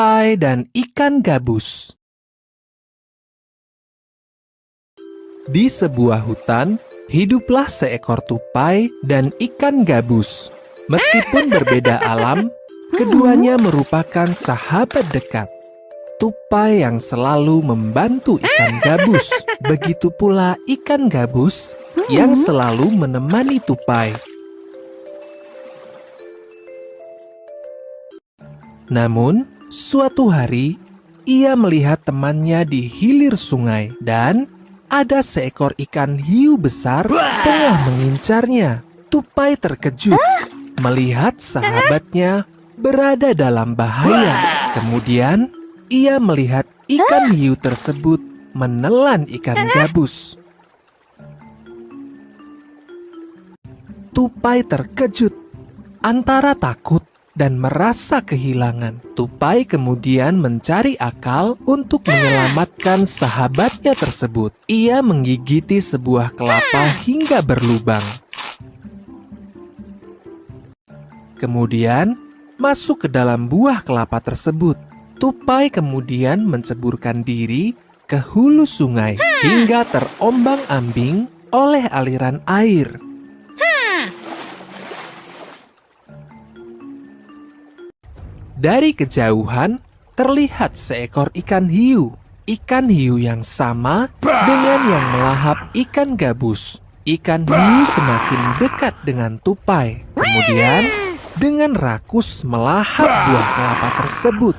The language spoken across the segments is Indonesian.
Tupai dan Ikan Gabus. Di sebuah hutan, hiduplah seekor tupai dan ikan gabus. Meskipun berbeda alam, keduanya merupakan sahabat dekat. Tupai yang selalu membantu ikan gabus, begitu pula ikan gabus yang selalu menemani tupai. Namun, suatu hari, ia melihat temannya di hilir sungai dan ada seekor ikan hiu besar tengah mengincarnya. Tupai terkejut melihat sahabatnya berada dalam bahaya. Kemudian, ia melihat ikan hiu tersebut menelan ikan gabus. Tupai terkejut antara takut dan merasa kehilangan. Tupai kemudian mencari akal untuk menyelamatkan sahabatnya tersebut. Ia menggigiti sebuah kelapa hingga berlubang. Kemudian masuk ke dalam buah kelapa tersebut. Tupai kemudian menceburkan diri ke hulu sungai hingga terombang-ambing oleh aliran air. Dari kejauhan, terlihat seekor ikan hiu. Ikan hiu yang sama dengan yang melahap ikan gabus. Ikan hiu semakin dekat dengan tupai. Kemudian, dengan rakus melahap buah kelapa tersebut.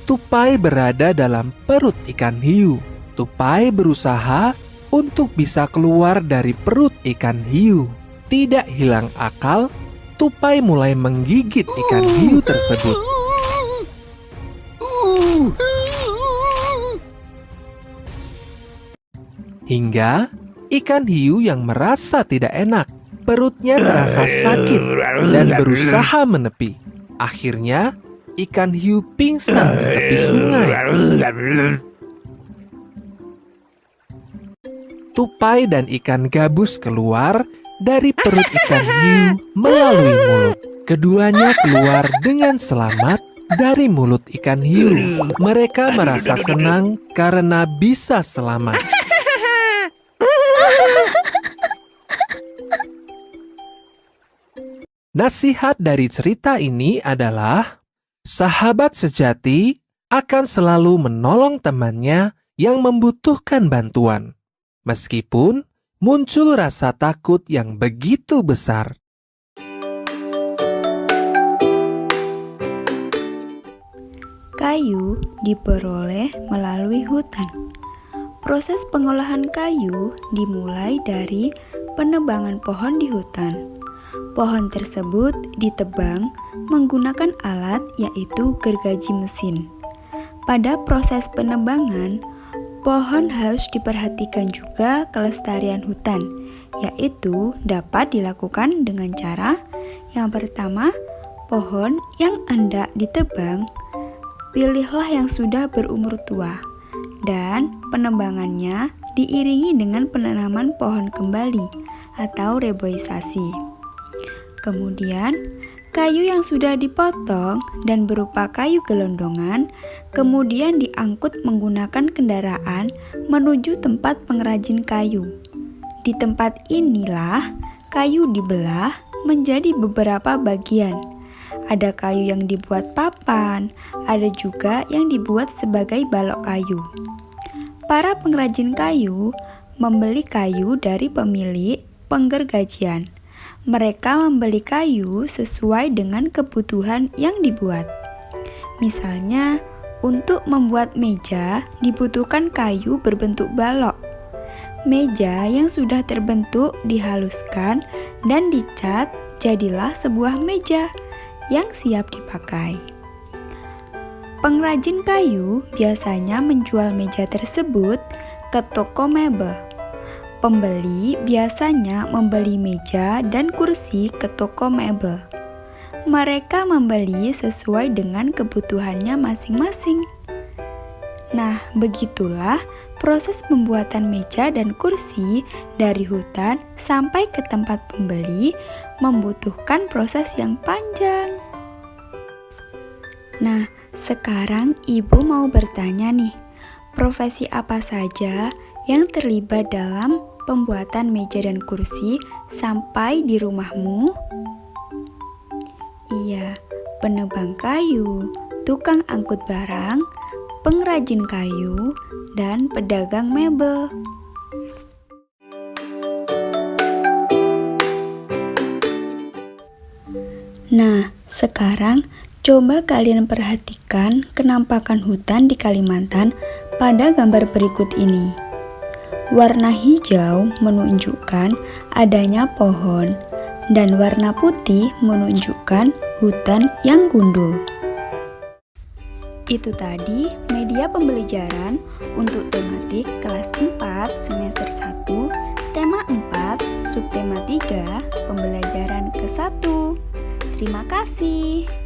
Tupai berada dalam perut ikan hiu. Tupai berusaha untuk bisa keluar dari perut ikan hiu. Tidak hilang akal, tupai mulai menggigit ikan hiu tersebut. Hingga ikan hiu yang merasa tidak enak, perutnya terasa sakit dan berusaha menepi. Akhirnya, ikan hiu pingsan di tepi sungai. Tupai dan ikan gabus keluar dari perut ikan hiu melalui mulut. Keduanya keluar dengan selamat dari mulut ikan hiu. Mereka merasa senang karena bisa selamat. Nasihat dari cerita ini adalah, sahabat sejati akan selalu menolong temannya yang membutuhkan bantuan, meskipun muncul rasa takut yang begitu besar. Kayu diperoleh melalui hutan. Proses pengolahan kayu dimulai dari penebangan pohon di hutan. Pohon tersebut ditebang menggunakan alat yaitu gergaji mesin. Pada proses penebangan, pohon harus diperhatikan juga kelestarian hutan, yaitu dapat dilakukan dengan cara yang pertama, pohon yang hendak ditebang, pilihlah yang sudah berumur tua, dan penebangannya diiringi dengan penanaman pohon kembali atau reboisasi. Kemudian, kayu yang sudah dipotong dan berupa kayu gelondongan kemudian diangkut menggunakan kendaraan menuju tempat pengrajin kayu. Di tempat inilah kayu dibelah menjadi beberapa bagian. Ada kayu yang dibuat papan, ada juga yang dibuat sebagai balok kayu. Para pengrajin kayu membeli kayu dari pemilik penggergajian. Mereka membeli kayu sesuai dengan kebutuhan yang dibuat. Misalnya, untuk membuat meja dibutuhkan kayu berbentuk balok. Meja yang sudah terbentuk dihaluskan dan dicat, jadilah sebuah meja yang siap dipakai. Pengrajin kayu biasanya menjual meja tersebut ke toko mebel. Pembeli biasanya membeli meja dan kursi ke toko mebel. Mereka membeli sesuai dengan kebutuhannya masing-masing. Nah, begitulah Proses pembuatan meja dan kursi dari hutan sampai ke tempat pembeli membutuhkan proses yang panjang. Nah, sekarang ibu mau bertanya nih, profesi apa saja yang terlibat dalam pembuatan meja dan kursi sampai di rumahmu? Iya, penebang kayu, tukang angkut barang, pengrajin kayu, dan pedagang mebel. Nah, sekarang coba kalian perhatikan kenampakan hutan di Kalimantan pada gambar berikut ini. Warna hijau menunjukkan adanya pohon, dan warna putih menunjukkan hutan yang gundul. Itu tadi media pembelajaran untuk tematik kelas 4 semester 1, tema 4, subtema 3, pembelajaran ke-1. Terima kasih.